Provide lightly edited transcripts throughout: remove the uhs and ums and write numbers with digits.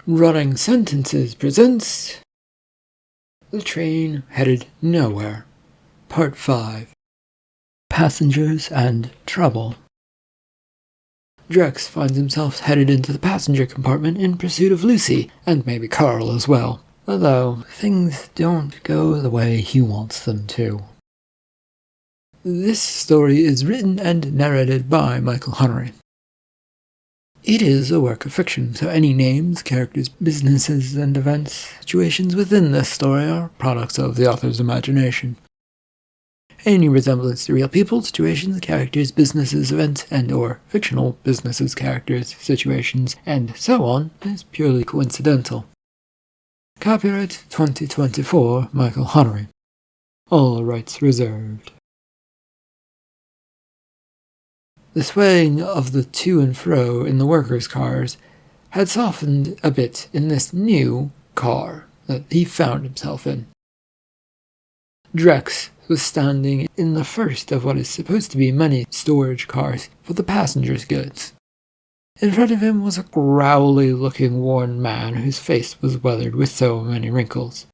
Running Sentences presents The Train Headed Nowhere, Part 5, Passengers and Trouble. Drex finds himself headed into the passenger compartment in pursuit of Lucy, and maybe Carl as well, although things don't go the way he wants them to. This story is written and narrated by Michael Hunnery. It is a work of fiction, so any names, characters, businesses, and events, situations within this story are products of the author's imagination. Any resemblance to real people, situations, characters, businesses, events, and/or fictional businesses, characters, situations, and so on is purely coincidental. Copyright 2024, Michael Hunnery. All rights reserved. The swaying of the to and fro in the workers' cars had softened a bit in this new car that he found himself in. Drex was standing in the first of what is supposed to be many storage cars for the passengers' goods. In front of him was a growly-looking worn man whose face was weathered with so many wrinkles.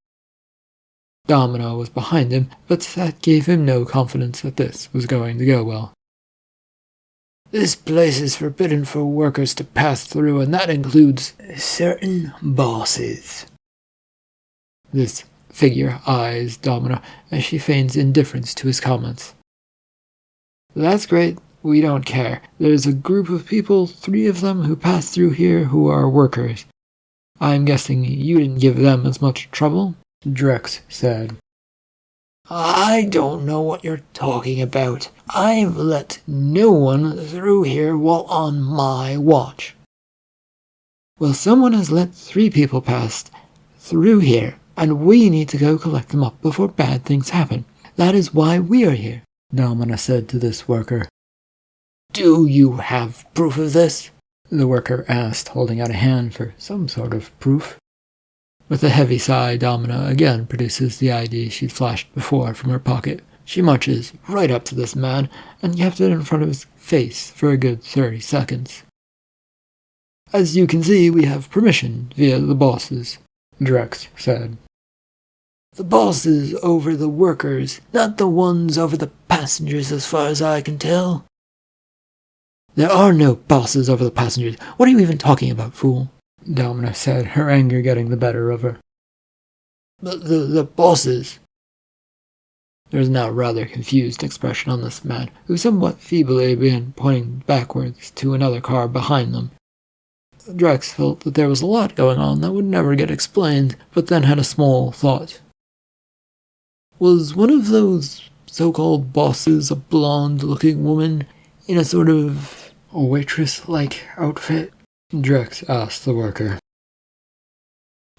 Domino was behind him, but that gave him no confidence that this was going to go well. "This place is forbidden for workers to pass through, and that includes certain bosses." This figure eyes Domino as she feigns indifference to his comments. "That's great, we don't care. There's a group of people, 3 of them, who pass through here who are workers. I'm guessing you didn't give them as much trouble?" Drex said. "I don't know what you're talking about. I've let no one through here while on my watch." "Well, someone has let 3 people pass through here, and we need to go collect them up before bad things happen. That is why we are here," Domina said to this worker. "Do you have proof of this?" the worker asked, holding out a hand for some sort of proof. With a heavy sigh, Domina again produces the ID she'd flashed before from her pocket. She marches right up to this man and kept it in front of his face for a good 30 seconds. "As you can see, we have permission via the bosses," Drex said. "The bosses over the workers, not the ones over the passengers as far as I can tell." "There are no bosses over the passengers. What are you even talking about, fool?" Domina said, her anger getting the better of her. "But the bosses..." There was now a rather confused expression on this man, who somewhat feebly began pointing backwards to another car behind them. Drex felt that there was a lot going on that would never get explained, but then had a small thought. Was one of those so-called bosses a blonde-looking woman in a sort of waitress-like outfit? Drex asked the worker.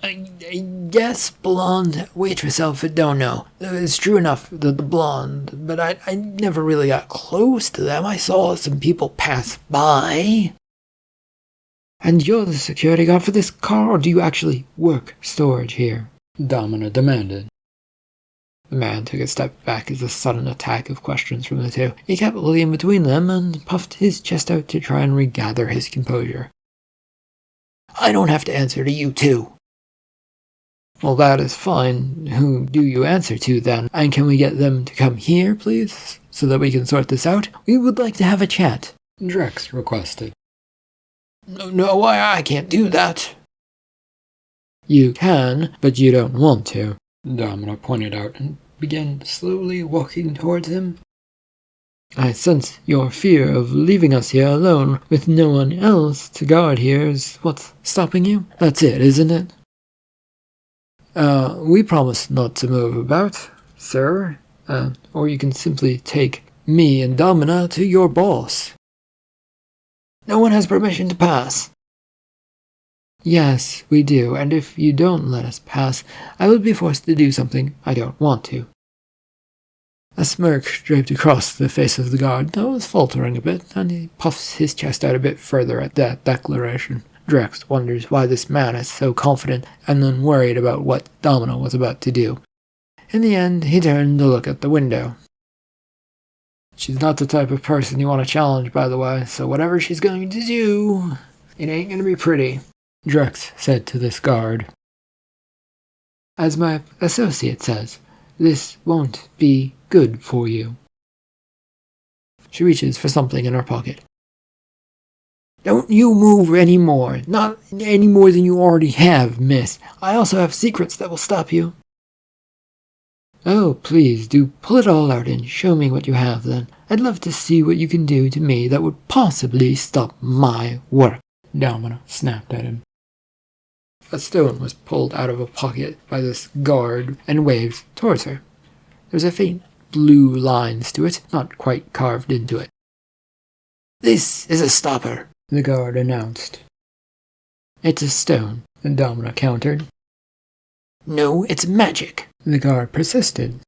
I guess blonde waitress outfit, don't know. It's true enough that the blonde, but I never really got close to them. I saw some people pass by." "And you're the security guard for this car, or do you actually work storage here?" Domina demanded. The man took a step back as a sudden attack of questions from the 2. He kept looking between them and puffed his chest out to try and regather his composure. "I don't have to answer to you 2. "Well, that is fine. Who do you answer to, then? And can we get them to come here, please, so that we can sort this out? We would like to have a chat," Drex requested. No, I can't do that." "You can, but you don't want to," Domino pointed out and began slowly walking towards him. "I sense your fear of leaving us here alone with no one else to guard here is what's stopping you. That's it, isn't it?" We promise not to move about, sir. Or you can simply take me and Domina to your boss." "No one has permission to pass." "Yes, we do, and if you don't let us pass, I will be forced to do something I don't want to." A smirk draped across the face of the guard that was faltering a bit, and he puffs his chest out a bit further at that declaration. Drex wonders why this man is so confident and then worried about what Domino was about to do. In the end, he turned to look at the window. "She's not the type of person you want to challenge, by the way, so whatever she's going to do, it ain't going to be pretty." Drex said to this guard. As my associate says, this won't be good for you. She reaches for something in her pocket. Don't you move any more. Not any more than you already have, miss. I also have secrets that will stop you. Oh, please, do pull it all out and show me what you have, then. I'd love to see what you can do to me that would possibly stop my work. Domino snapped at him. A stone was pulled out of a pocket by this guard and waved towards her. There was a faint blue lines to it, not quite carved into it. This is a stopper, the guard announced. It's a stone, Domino countered. No, it's magic, the guard persisted.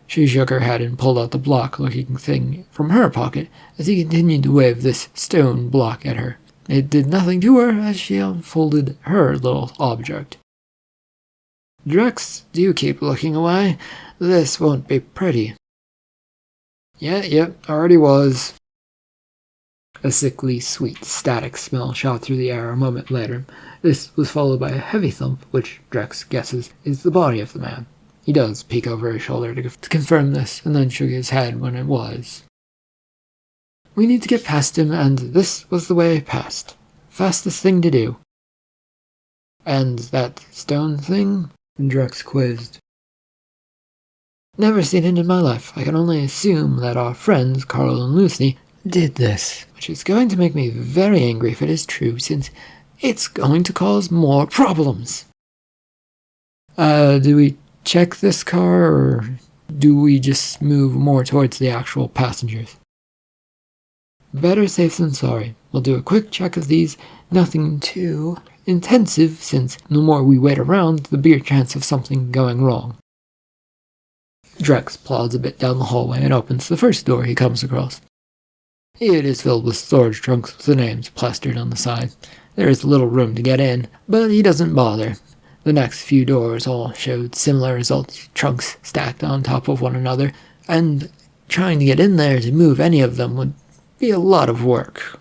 She shook her head and pulled out the block-looking thing from her pocket as he continued to wave this stone block at her. It did nothing to her as she unfolded her little object. Drex, do keep looking away. This won't be pretty. Yep, already was. A sickly, sweet, static smell shot through the air a moment later. This was followed by a heavy thump, which Drex guesses is the body of the man. He does peek over his shoulder to confirm this, and then shook his head when it was. We need to get past him, and this was the way past. Fastest thing to do. And that stone thing? Drex quizzed. Never seen it in my life. I can only assume that our friends, Carl and Lucy, did this, which is going to make me very angry if it is true, since it's going to cause more problems. Do we check this car, or do we just move more towards the actual passengers? Better safe than sorry. We'll do a quick check of these, nothing too intensive, since the more we wait around, the bigger chance of something going wrong. Drex plods a bit down the hallway and opens the first door he comes across. It is filled with storage trunks with the names plastered on the side. There is little room to get in, but he doesn't bother. The next few doors all showed similar results, trunks stacked on top of one another, and trying to get in there to move any of them would be a lot of work.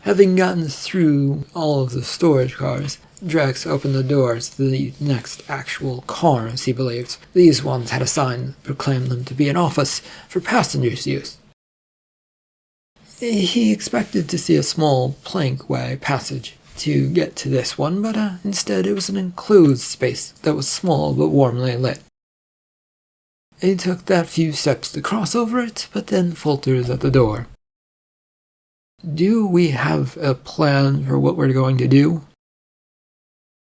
Having gotten through all of the storage cars, Drex opened the doors to the next actual cars, he believed. These ones had a sign that proclaimed them to be an office for passengers' use. He expected to see a small plankway passage to get to this one, but instead it was an enclosed space that was small but warmly lit. He took that few steps to cross over it, but then faltered at the door. Do we have a plan for what we're going to do?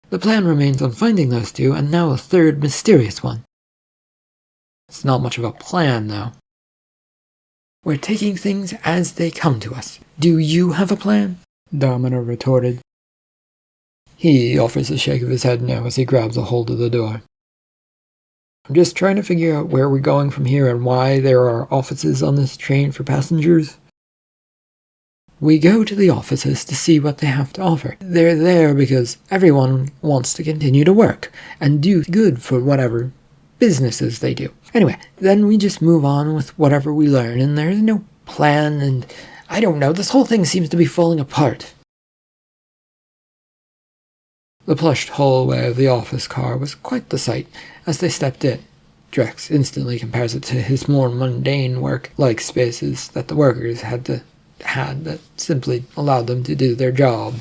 The plan remains on finding those two, and now a third mysterious one. It's not much of a plan, though. We're taking things as they come to us. Do you have a plan? Domino retorted. He offers a shake of his head now as he grabs a hold of the door. I'm just trying to figure out where we're going from here and why there are offices on this train for passengers. We go to the offices to see what they have to offer. They're there because everyone wants to continue to work and do good for whatever businesses they do. Anyway, then we just move on with whatever we learn, and there's no plan, and I don't know, this whole thing seems to be falling apart. The plushed hallway of the office car was quite the sight. As they stepped in, Drex instantly compares it to his more mundane work-like spaces that the workers had that simply allowed them to do their job.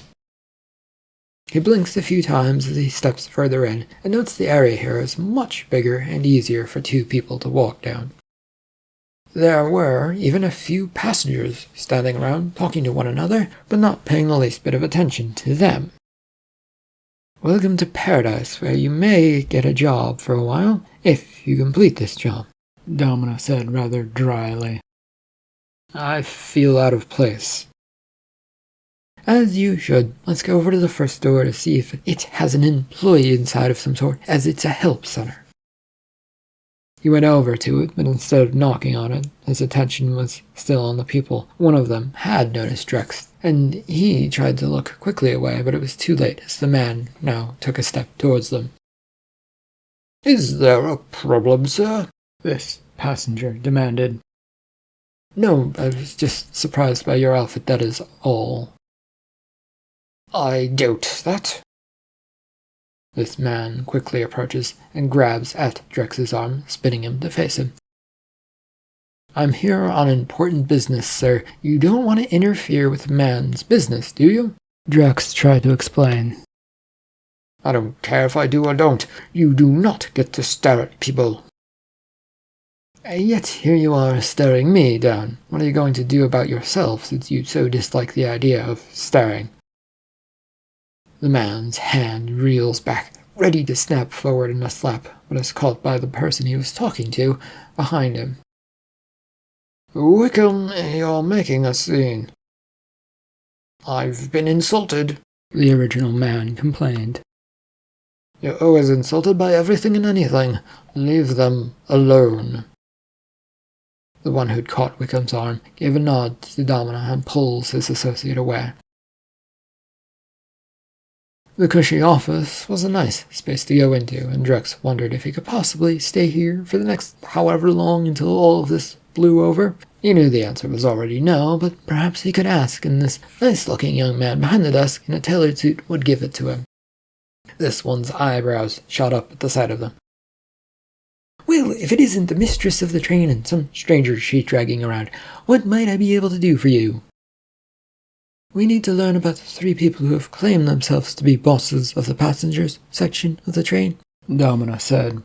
He blinks a few times as he steps further in, and notes the area here is much bigger and easier for two people to walk down. There were even a few passengers standing around, talking to one another, but not paying the least bit of attention to them. Welcome to paradise, where you may get a job for a while, if you complete this job, Domino said rather dryly. I feel out of place. As you should. Let's go over to the first door to see if it has an employee inside of some sort, as it's a help center. He went over to it, but instead of knocking on it, his attention was still on the people. One of them had noticed Drex, and he tried to look quickly away, but it was too late, as the man now took a step towards them. Is there a problem, sir? This passenger demanded. No, I was just surprised by your outfit, that is all. I doubt that. This man quickly approaches and grabs at Drex's arm, spinning him to face him. I'm here on important business, sir. You don't want to interfere with a man's business, do you? Drex tried to explain. I don't care if I do or don't. You do not get to stare at people. Yet here you are staring me down. What are you going to do about yourself, since you so dislike the idea of staring? The man's hand reels back, ready to snap forward in a slap, but is caught by the person he was talking to behind him. Wickham, you're making a scene. I've been insulted, the original man complained. You're always insulted by everything and anything. Leave them alone. The one who'd caught Wickham's arm gave a nod to Domina and pulls his associate away. The cushy office was a nice space to go into, and Drex wondered if he could possibly stay here for the next however long until all of this blew over. He knew the answer was already no, but perhaps he could ask, and this nice-looking young man behind the desk in a tailored suit would give it to him. This one's eyebrows shot up at the sight of them. Well, if it isn't the mistress of the train and some stranger she's dragging around, what might I be able to do for you? We need to learn about the 3 people who have claimed themselves to be bosses of the passengers section of the train, Domina said.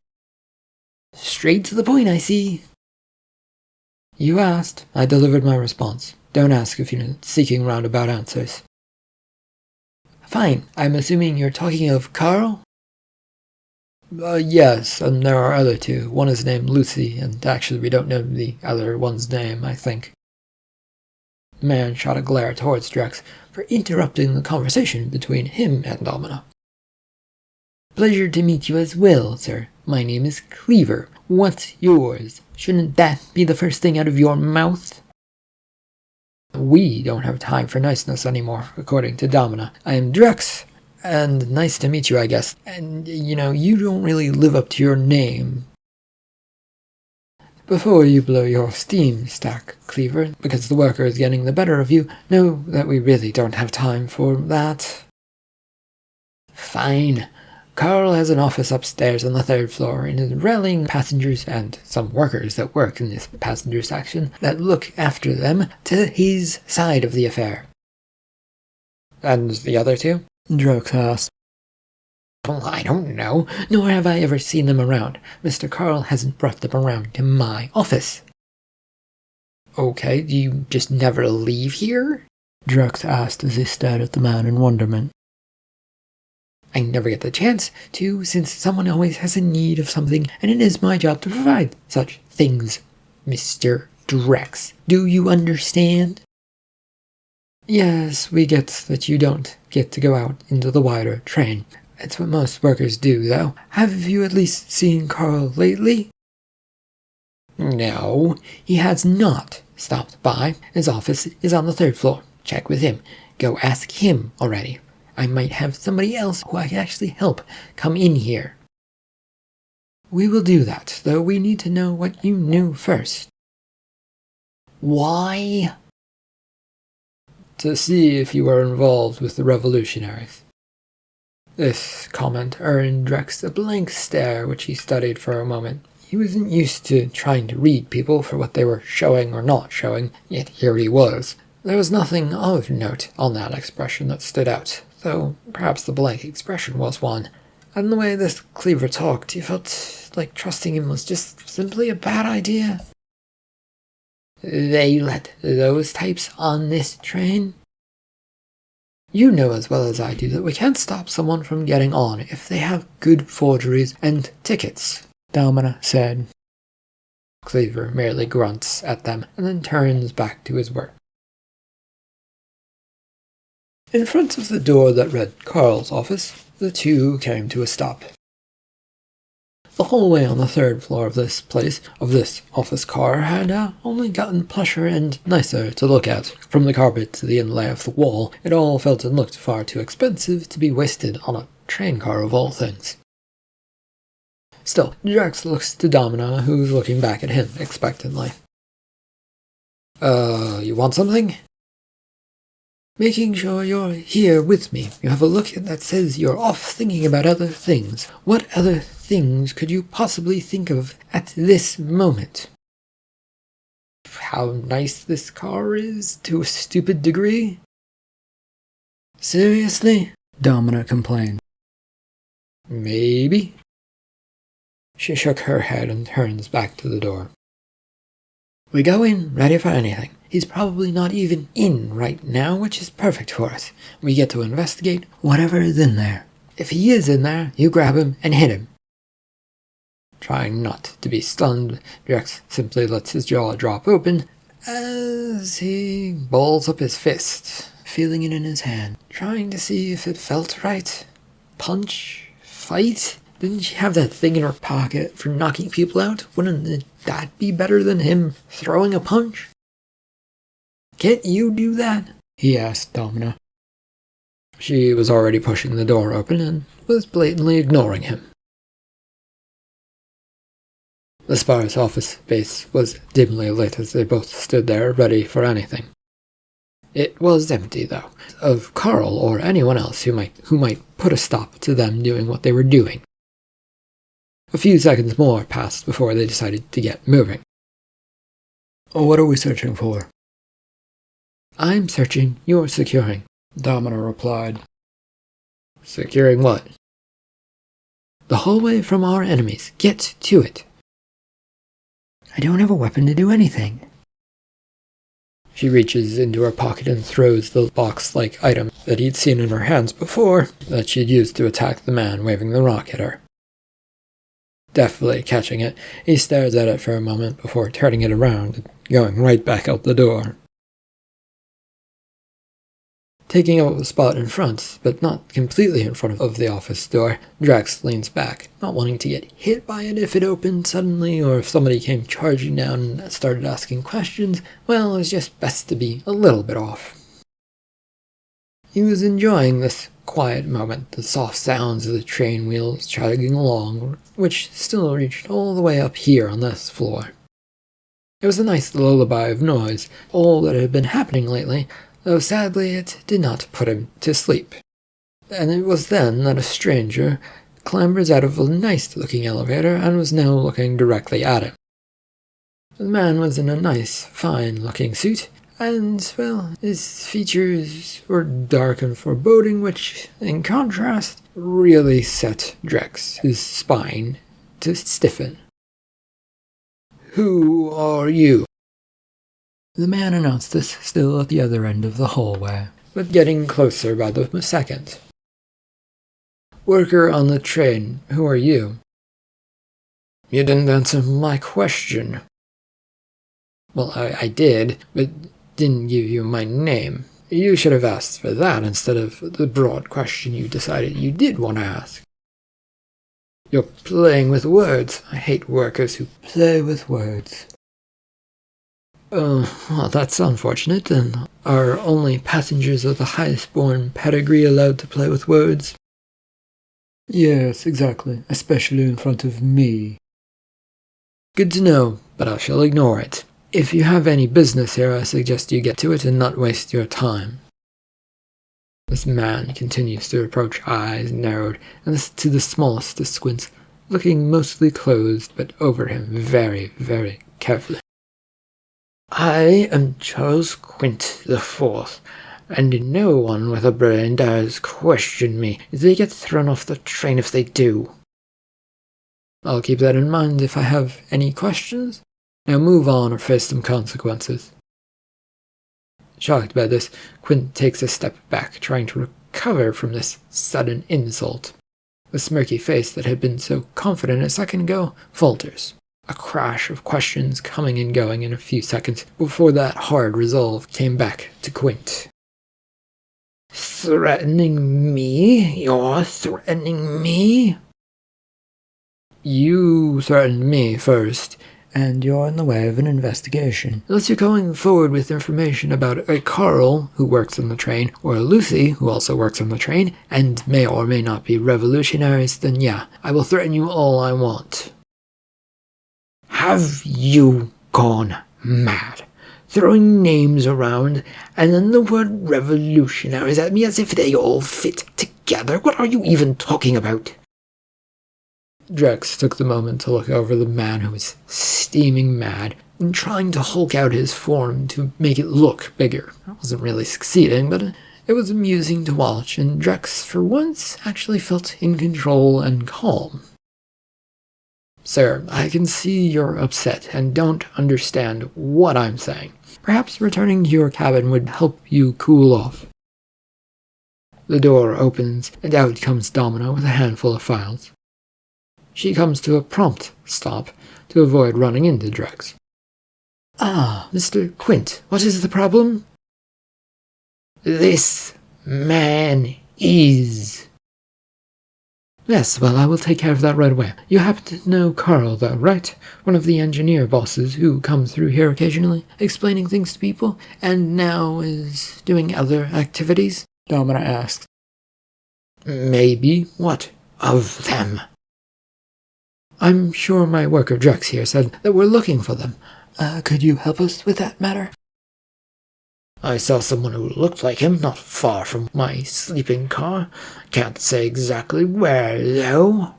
Straight to the point, I see. You asked, I delivered my response. Don't ask if you're seeking roundabout answers. Fine, I'm assuming you're talking of Carl? Yes, and there are other 2. One is named Lucy, and actually we don't know the other one's name, I think. The man shot a glare towards Drex for interrupting the conversation between him and Domina. Pleasure to meet you as well, sir. My name is Cleaver. What's yours? Shouldn't that be the first thing out of your mouth? We don't have time for niceness anymore, according to Domina. I am Drex, and nice to meet you, I guess. And, you don't really live up to your name. Before you blow your steam stack, Cleaver, because the worker is getting the better of you, know that we really don't have time for that. Fine. Carl has an office upstairs on the 3rd floor and is rallying passengers and some workers that work in this passenger section that look after them to his side of the affair. And the other 2? Drex asked. Well, I don't know, nor have I ever seen them around. Mr. Carl hasn't brought them around to my office. Okay, do you just never leave here? Drex asked as he stared at the man in wonderment. I never get the chance to, since someone always has a need of something, and it is my job to provide such things, Mr. Drex. Do you understand? Yes, we get that you don't get to go out into the wider train. It's what most workers do, though. Have you at least seen Carl lately? No, he has not stopped by. His office is on the 3rd floor. Check with him. Go ask him already. I might have somebody else who I can actually help come in here. We will do that, though we need to know what you knew first. Why? To see if you were involved with the revolutionaries. This comment earned Drex a blank stare which he studied for a moment. He wasn't used to trying to read people for what they were showing or not showing, yet here he was. There was nothing of note on that expression that stood out, though perhaps the blank expression was one. And the way this Cleaver talked, he felt like trusting him was just simply a bad idea. They let those types on this train? You know as well as I do that we can't stop someone from getting on if they have good forgeries and tickets, Domina said. Cleaver merely grunts at them and then turns back to his work. In front of the door that read Carl's office, the 2 came to a stop. The hallway on the 3rd floor of this office car, had only gotten plusher and nicer to look at. From the carpet to the inlay of the wall, it all felt and looked far too expensive to be wasted on a train car of all things. Still, Drex looks to Domina, who's looking back at him expectantly. You want something? Making sure you're here with me. You have a look that says you're off thinking about other things. What other things could you possibly think of at this moment? How nice this car is, to a stupid degree? Seriously? Domina complained. Maybe. She shook her head and turns back to the door. We go in, ready for anything. He's probably not even in right now, which is perfect for us. We get to investigate whatever is in there. If he is in there, you grab him and hit him. Trying not to be stunned, Drex simply lets his jaw drop open as he balls up his fist, feeling it in his hand, trying to see if it felt right. Punch? Fight? Didn't she have that thing in her pocket for knocking people out? Wouldn't that be better than him throwing a punch? Can't you do that? He asked Domina. She was already pushing the door open and was blatantly ignoring him. The Spar's office space was dimly lit as they both stood there, ready for anything. It was empty, though, of Carl or anyone else who might put a stop to them doing what they were doing. A few seconds more passed before they decided to get moving. What are we searching for? I'm searching, you're securing, Domina replied. Securing what? The hallway from our enemies. Get to it. I don't have a weapon to do anything. She reaches into her pocket and throws the box-like item that he'd seen in her hands before that she'd used to attack the man waving the rock at her. Deftly catching it, he stares at it for a moment before turning it around and going right back out the door. Taking up a spot in front, but not completely in front of the office door, Drex leans back, not wanting to get hit by it if it opened suddenly or if somebody came charging down and started asking questions. Well, it was just best to be a little bit off. He was enjoying this quiet moment, the soft sounds of the train wheels chugging along, which still reached all the way up here on this floor. It was a nice lullaby of noise, all that had been happening lately, though sadly it did not put him to sleep. And it was then that a stranger clambers out of a nice-looking elevator and was now looking directly at him. The man was in a nice, fine-looking suit, and, well, his features were dark and foreboding, which, in contrast, really set Drex's spine to stiffen. Who are you? The man announced this, still at the other end of the hallway, but getting closer by the second. Worker on the train, who are you? You didn't answer my question. Well, I did, but didn't give you my name. You should have asked for that instead of the broad question you decided you did want to ask. You're playing with words. I hate workers who play with words. Oh, well, that's unfortunate. Then are only passengers of the highest-born pedigree allowed to play with words? Yes, exactly, especially in front of me. Good to know, but I shall ignore it. If you have any business here, I suggest you get to it and not waste your time. This man continues to approach, eyes narrowed, and to the smallest of squints, looking mostly closed, but over him very, very carefully. I am Charles Quint the Fourth, and no one with a brain dares question me. They get thrown off the train if they do. I'll keep that in mind if I have any questions. Now move on or face some consequences. Shocked by this, Quint takes a step back, trying to recover from this sudden insult. The smirky face that had been so confident a second ago falters. A crash of questions coming and going in a few seconds before that hard resolve came back to Quint. Threatening me? You're threatening me? You threatened me first, and you're in the way of an investigation. Unless you're going forward with information about a Carl who works on the train, or a Lucy who also works on the train, and may or may not be revolutionaries, then yeah, I will threaten you all I want. Have you gone mad? throwing names around, and then the word revolutionaries at me as if they all fit together. What are you even talking about? Drex took the moment to look over the man who was steaming mad and trying to hulk out his form to make it look bigger. I wasn't really succeeding, but it was amusing to watch, and Drex, for once, actually felt in control and calm. Sir, I can see you're upset and don't understand what I'm saying. Perhaps returning to your cabin would help you cool off. The door opens, and out comes Domino with a handful of files. She comes to a prompt stop to avoid running into Drex. Ah, Mr. Quint, what is the problem? This man is... Yes, well, I will take care of that right away. You happen to know Carl, though, right? One of the engineer bosses who comes through here occasionally, explaining things to people, and now is doing other activities? Domina asked. Maybe. What of them? I'm sure my worker Drex here said that we're looking for them. Could you help us with that matter? I saw someone who looked like him not far from my sleeping car. Can't say exactly where, though.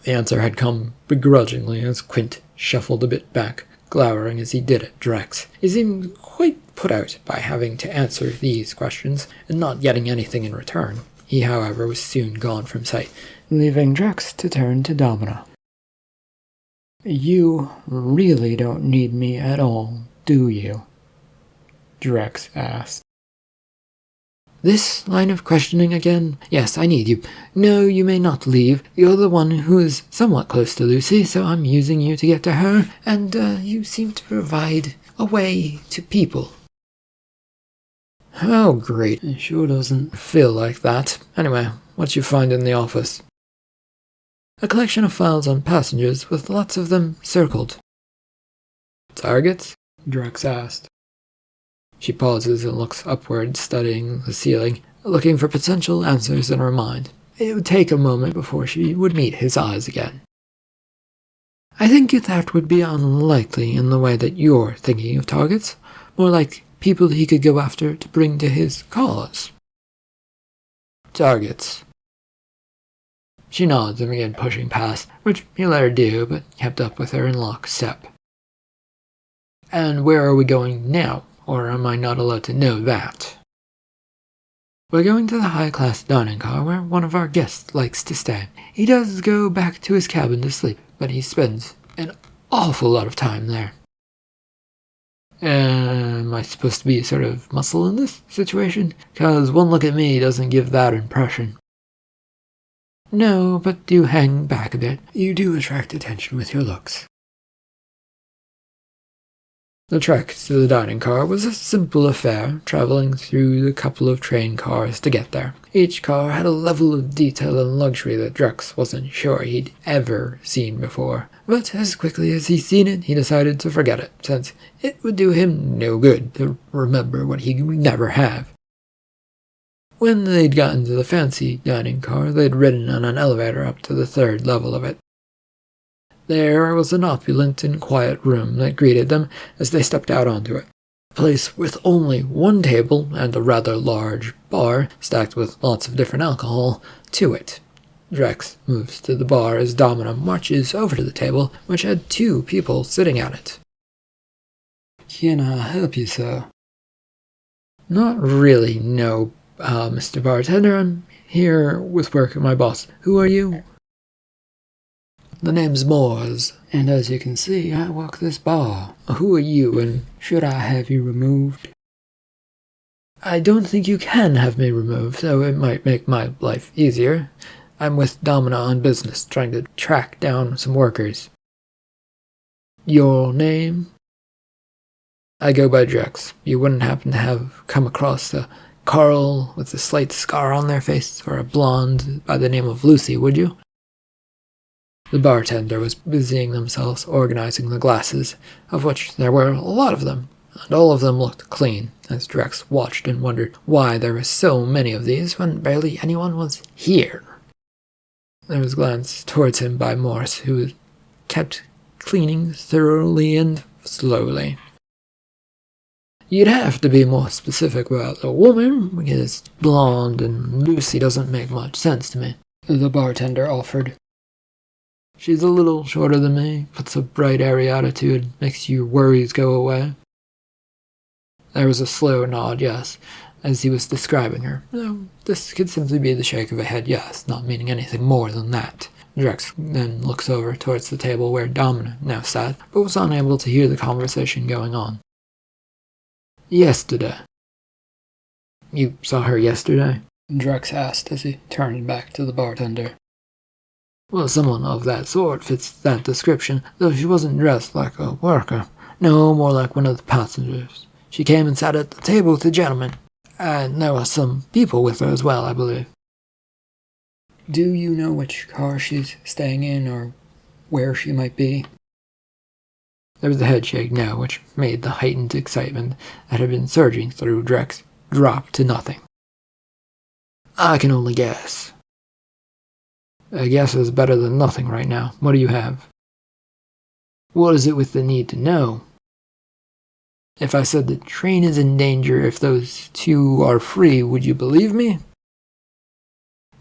The answer had come begrudgingly as Quint shuffled a bit back, glowering as he did at Drex. He seemed quite put out by having to answer these questions and not getting anything in return. He, however, was soon gone from sight, leaving Drex to turn to Domina. You really don't need me at all, do you? Drex asked. This line of questioning again? Yes, I need you. No, you may not leave. You're the one who is somewhat close to Lucy, so I'm using you to get to her, and you seem to provide a way to people. Oh, great. It sure doesn't feel like that. Anyway, what you find in the office? A collection of files on passengers with lots of them circled. Targets? Drex asked. She pauses and looks upward, studying the ceiling, looking for potential answers in her mind. It would take a moment before she would meet his eyes again. I think that would be unlikely in the way that you're thinking of targets, more like people he could go after to bring to his cause. Targets. She nods and began pushing past, which he let her do, but kept up with her in lockstep. And where are we going now? Or am I not allowed to know that? We're going to the high-class dining car where one of our guests likes to stay. He does go back to his cabin to sleep, but he spends an awful lot of time there. Am I supposed to be sort of muscle in this situation? 'Cause one look at me doesn't give that impression. No, but do hang back a bit. You do attract attention with your looks. The trek to the dining car was a simple affair, traveling through the couple of train cars to get there. Each car had a level of detail and luxury that Drex wasn't sure he'd ever seen before, but as quickly as he'd seen it, he decided to forget it, since it would do him no good to remember what he would never have. When they'd gotten to the fancy dining car, they'd ridden on an elevator up to the third level of it. There was an opulent and quiet room that greeted them as they stepped out onto it. A place with only one table and a rather large bar, stacked with lots of different alcohol, to it. Drex moves to the bar as Domina marches over to the table, which had 2 people sitting at it. Can I help you, sir? Not really, no, Mr. Bartender. I'm here with work with my boss. Who are you? The name's Moores, and as you can see, I work this bar. Who are you, and should I have you removed? I don't think you can have me removed, though it might make my life easier. I'm with Domina on business, trying to track down some workers. Your name? I go by Drex. You wouldn't happen to have come across a Carl with a slight scar on their face, or a blonde by the name of Lucy, would you? The bartender was busying themselves organizing the glasses, of which there were a lot of them, and all of them looked clean, as Drex watched and wondered why there were so many of these when barely anyone was here. There was a glance towards him by Morse, who kept cleaning thoroughly and slowly. You'd have to be more specific about the woman, because blonde and Lucy doesn't make much sense to me, the bartender offered. She's a little shorter than me, puts a bright, airy attitude, makes your worries go away. There was a slow nod, yes, as he was describing her. No, this could simply be the shake of a head yes, not meaning anything more than that. Drex then looks over towards the table where Domina now sat, but was unable to hear the conversation going on. Yesterday. You saw her yesterday? Drex asked as he turned back to the bartender. Well, someone of that sort fits that description, though she wasn't dressed like a worker. No, more like one of the passengers. She came and sat at the table with the gentleman, and there were some people with her as well, I believe. Do you know which car she's staying in, or where she might be? There was a head shake now, which made the heightened excitement that had been surging through Drex drop to nothing. I can only guess. A guess is better than nothing right now. What do you have? What is it with the need to know? If I said the train is in danger if those two are free, would you believe me?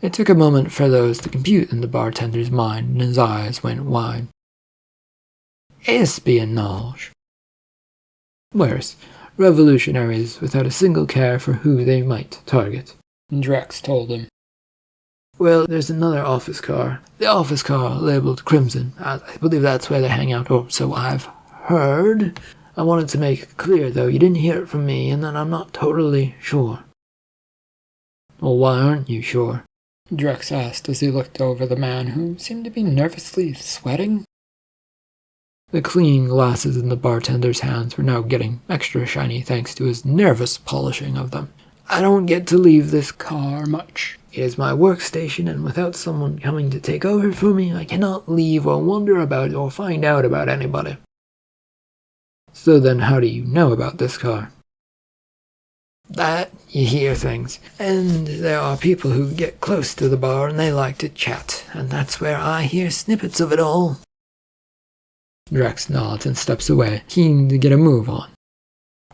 It took a moment for those to compute in the bartender's mind, and his eyes went wide. Espionage. Worse, revolutionaries without a single care for who they might target, Drex told him. Well, there's another office car. The office car labeled Crimson. I believe that's where they hang out, or so I've heard. I wanted to make it clear, though, you didn't hear it from me, and that I'm not totally sure. Well, why aren't you sure? Drex asked as he looked over the man who seemed to be nervously sweating. The clean glasses in the bartender's hands were now getting extra shiny thanks to his nervous polishing of them. I don't get to leave this car much. It is my workstation, and without someone coming to take over for me, I cannot leave or wonder about or find out about anybody. So then how do you know about this car? That, you hear things, and there are people who get close to the bar and they like to chat, and that's where I hear snippets of it all. Drex nods and steps away, keen to get a move on.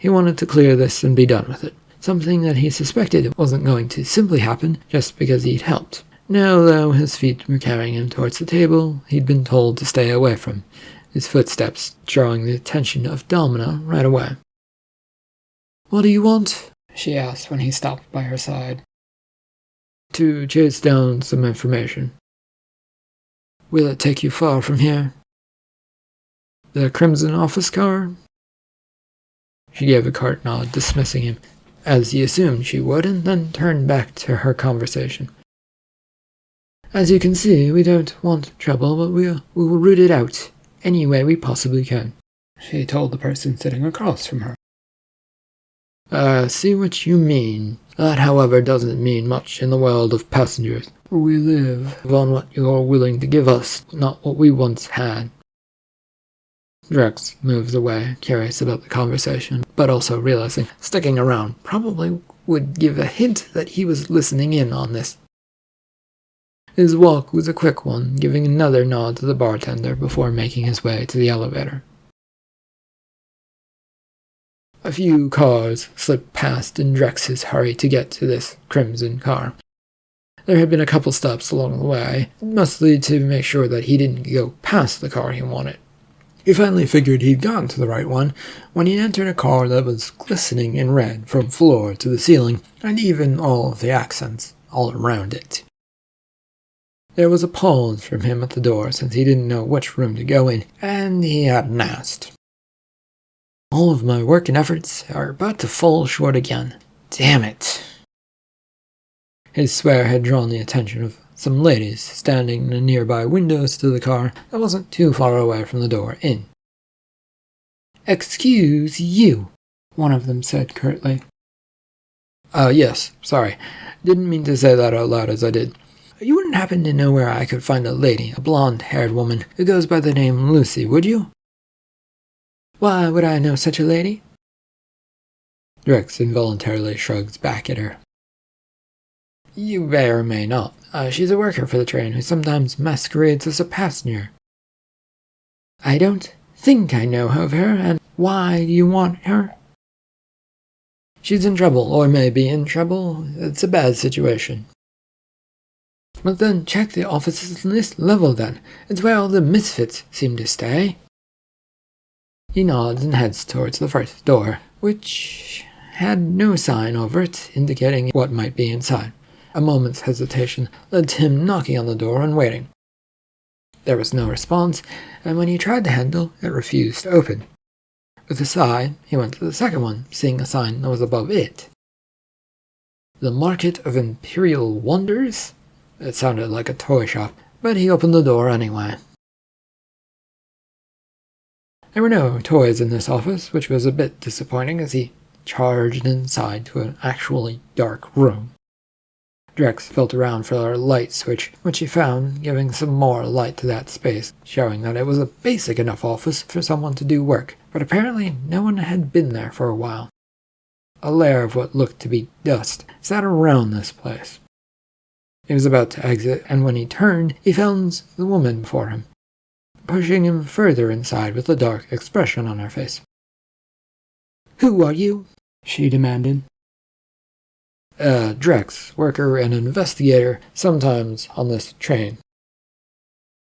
He wanted to clear this and be done with it, something that he suspected wasn't going to simply happen just because he'd helped. Now, though, his feet were carrying him towards the table he'd been told to stay away from, his footsteps drawing the attention of Domina right away. What do you want? She asked when he stopped by her side. To chase down some information. Will it take you far from here? The Crimson office car? She gave a curt nod, dismissing him, as he assumed she would, and then turned back to her conversation. As you can see, we don't want trouble, but we will root it out any way we possibly can, she told the person sitting across from her. See what you mean. That, however, doesn't mean much in the world of passengers. We live on what you're willing to give us, not what we once had. Drex moves away, curious about the conversation, but also realizing sticking around probably would give a hint that he was listening in on this. His walk was a quick one, giving another nod to the bartender before making his way to the elevator. A few cars slipped past in Drex's hurry to get to this Crimson car. There had been a couple stops along the way, mostly to make sure that he didn't go past the car he wanted. He finally figured he'd gotten to the right one when he entered a car that was glistening in red from floor to the ceiling, and even all of the accents all around it. There was a pause from him at the door since he didn't know which room to go in, and he hadn't asked. All of my work and efforts are about to fall short again. Damn it. His swear had drawn the attention of some ladies standing in the nearby windows to the car that wasn't too far away from the door in. Excuse you, one of them said curtly. Yes, sorry. Didn't mean to say that out loud as I did. You wouldn't happen to know where I could find a lady, a blonde-haired woman, who goes by the name Lucy, would you? Why would I know such a lady? Drex involuntarily shrugs back at her. You may or may not. She's a worker for the train who sometimes masquerades as a passenger. I don't think I know of her, and why do you want her? She's in trouble, or may be in trouble. It's a bad situation. But then check the offices on this level then. It's where all the misfits seem to stay. He nods and heads towards the first door, which had no sign over it indicating what might be inside. A moment's hesitation led to him knocking on the door and waiting. There was no response, and when he tried the handle, it refused to open. With a sigh, he went to the second one, seeing a sign that was above it. The Market of Imperial Wonders? It sounded like a toy shop, but he opened the door anyway. There were no toys in this office, which was a bit disappointing as he charged inside to an actually dark room. Drex felt around for a light switch, which he found, giving some more light to that space, showing that it was a basic enough office for someone to do work, but apparently no one had been there for a while. A layer of what looked to be dust sat around this place. He was about to exit, and when he turned, he found the woman before him, pushing him further inside with a dark expression on her face. "Who are you?" she demanded. Drex, worker and investigator, sometimes on this train."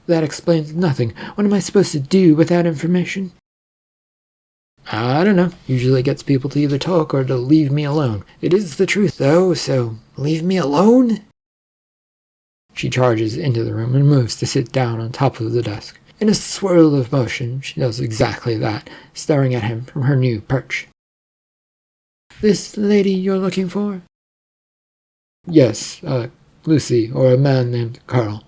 "That explains nothing. What am I supposed to do with that information?" "I don't know. Usually gets people to either talk or to leave me alone. It is the truth, though, so leave me alone?" She charges into the room and moves to sit down on top of the desk. In a swirl of motion, she does exactly that, staring at him from her new perch. "This lady you're looking for?" "Yes, Lucy, or a man named Carl."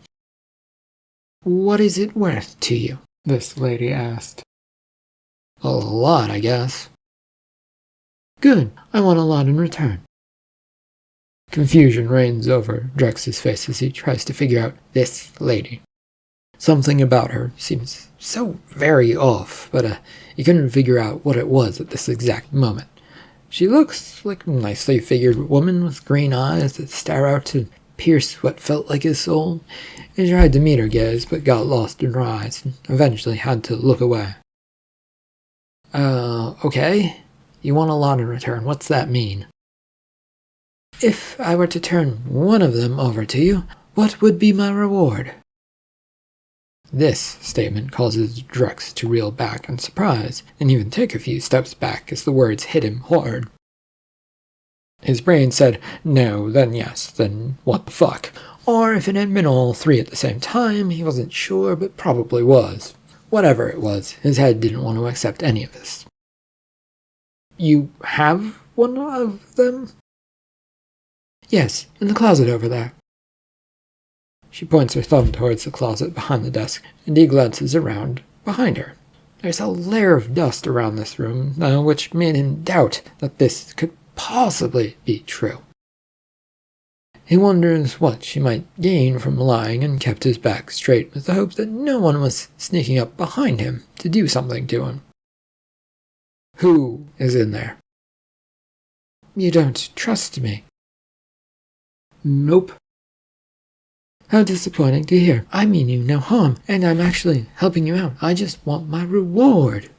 "What is it worth to you?" this lady asked. "A lot, I guess." "Good. I want a lot in return." Confusion reigns over Drex's face as he tries to figure out this lady. Something about her seems so very off, but he couldn't figure out what it was at this exact moment. She looks like a nicely figured woman with green eyes that stare out and pierce what felt like his soul. He tried to meet her gaze, but got lost in her eyes, and eventually had to look away. Okay. You want a lot in return. What's that mean?" "If I were to turn one of them over to you, what would be my reward?" This statement causes Drex to reel back in surprise, and even take a few steps back as the words hit him hard. His brain said, no, then yes, then what the fuck? Or if it had been all three at the same time, he wasn't sure, but probably was. Whatever it was, his head didn't want to accept any of this. "You have one of them?" "Yes, in the closet over there." She points her thumb towards the closet behind the desk, and he glances around behind her. There's a layer of dust around this room now, which made him doubt that this could possibly be true. He wonders what she might gain from lying and kept his back straight with the hope that no one was sneaking up behind him to do something to him. "Who is in there?" "You don't trust me?" "Nope." "How disappointing to hear. I mean you no harm, and I'm actually helping you out. I just want my reward."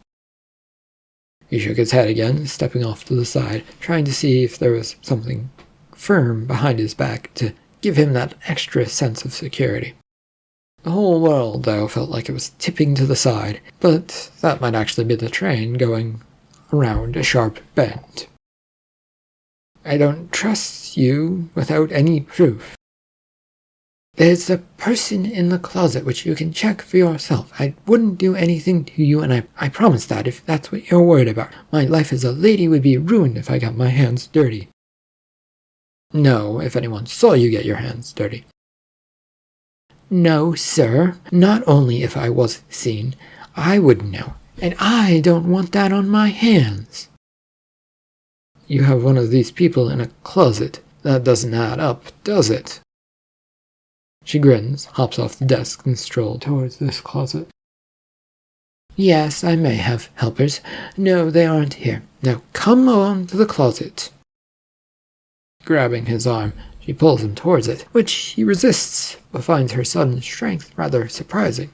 He shook his head again, stepping off to the side, trying to see if there was something firm behind his back to give him that extra sense of security. The whole world, though, felt like it was tipping to the side, but that might actually be the train going around a sharp bend. "I don't trust you without any proof." "There's a person in the closet which you can check for yourself. I wouldn't do anything to you, and I promise that if that's what you're worried about. My life as a lady would be ruined if I got my hands dirty." "No, if anyone saw you get your hands dirty." "No, sir. Not only if I was seen, I would know, and I don't want that on my hands." "You have one of these people in a closet. That doesn't add up, does it?" She grins, hops off the desk, and strolls towards this closet. "Yes, I may have helpers. No, they aren't here. Now come on to the closet." Grabbing his arm, she pulls him towards it, which he resists, but finds her sudden strength rather surprising.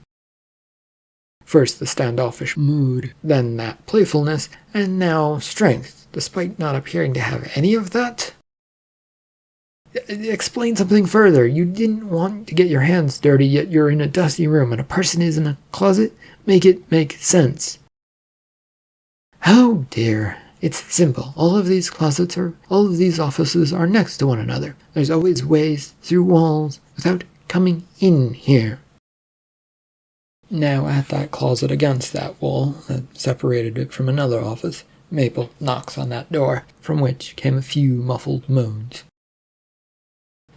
First the standoffish mood, then that playfulness, and now strength, despite not appearing to have any of that? Explain something further. You didn't want to get your hands dirty, yet you're in a dusty room and a person is in a closet? Make it make sense. Oh dear. It's simple. All of these offices are next to one another. There's always ways through walls without coming in here. Now at that closet against that wall that separated it from another office, Maple knocks on that door, from which came a few muffled moans.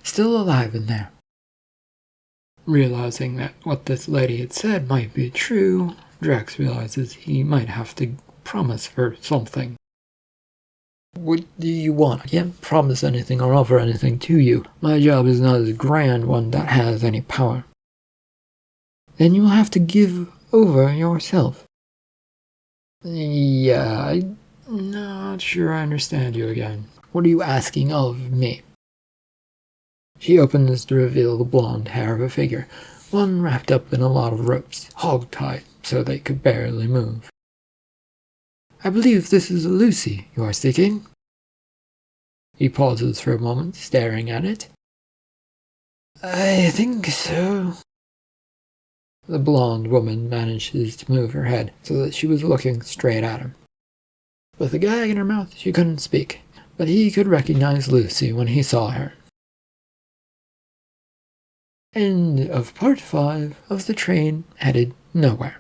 Still alive in there. Realizing that what this lady had said might be true, Drex realizes he might have to promise her something. What do you want? I can't promise anything or offer anything to you. My job is not a grand one that has any power. Then you'll have to give over yourself. Yeah, I'm not sure I understand you again. What are you asking of me? She opens to reveal the blonde hair of a figure, one wrapped up in a lot of ropes, hog-tied so they could barely move. I believe this is Lucy you are seeking. He pauses for a moment, staring at it. I think so. The blonde woman manages to move her head so that she was looking straight at him. With a gag in her mouth, she couldn't speak, but he could recognize Lucy when he saw her. End of part 5 of The Train Headed Nowhere.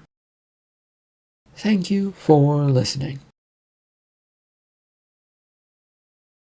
Thank you for listening.